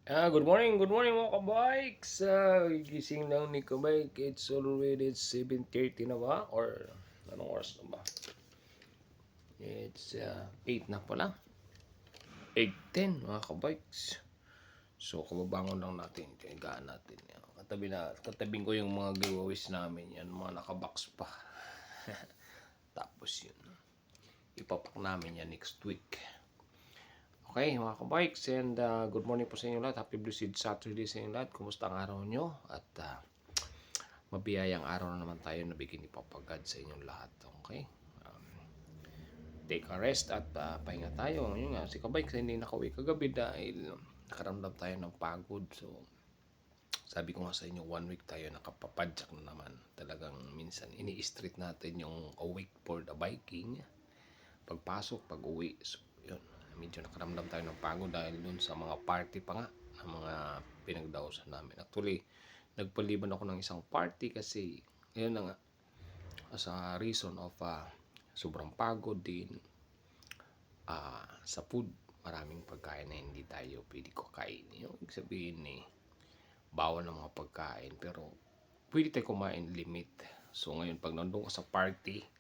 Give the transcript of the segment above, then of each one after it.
Good morning mga kabikes. Gising lang ni kabike. It's already 7:30 na ba? Or anong oras na ba? It's 8 na pala. 8:10 mga kabikes. So, kababangon lang natin. Tiyagaan natin. Katabing ko yung mga giveaways namin. Yan, mga nakabox pa. Tapos yun. Ipapak namin yan next week. Okay, mga kabikes, and good morning po sa inyo lahat. Happy Blessed Saturday sa inyo lahat. Kumusta ang araw nyo? At mabiyayang araw na naman tayo na bigyan ni Papa God sa inyong lahat. Okay? Take a rest at pahinga tayo. Yun nga, si kabikes hindi nakauwi kagabi dahil nakaramdam tayo ng pagod. So, sabi ko nga sa inyo, 1 week tayo nakapapadyak na naman. Talagang minsan ini-street natin yung awake for the biking. Pagpasok, pag-uwi. So, yun. Medyo nakaramdam tayo ng pagod dahil dun sa mga party pa nga ng mga pinagdausan namin. Actually, nagpaliban ako ng isang party kasi yun na nga, as a reason of sobrang pagod din sa food. Maraming pagkain na hindi tayo pwede ko kain. Yung sabihin bawal ng mga pagkain pero pwede tayo kumain limit. So ngayon pag nandun ka sa party,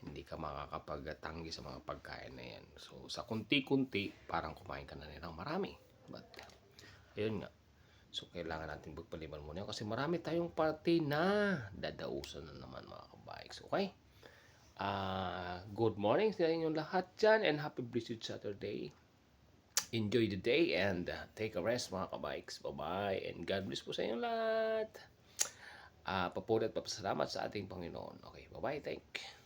hindi ka makakapagtanggi sa mga pagkain na yan. So, sa kunti-kunti, parang kumain ka na nilang marami. But, ayun nga. So, kailangan natin pagpaliban muna yun. Kasi marami tayong party na dadausan na naman mga kabikes. Okay? Good morning sa inyong lahat dyan and happy blessed Saturday. Enjoy the day and take a rest mga kabikes. Bye-bye and God bless po sa inyong lahat. Papuri at papasalamat sa ating Panginoon. Okay, bye-bye. Thank you.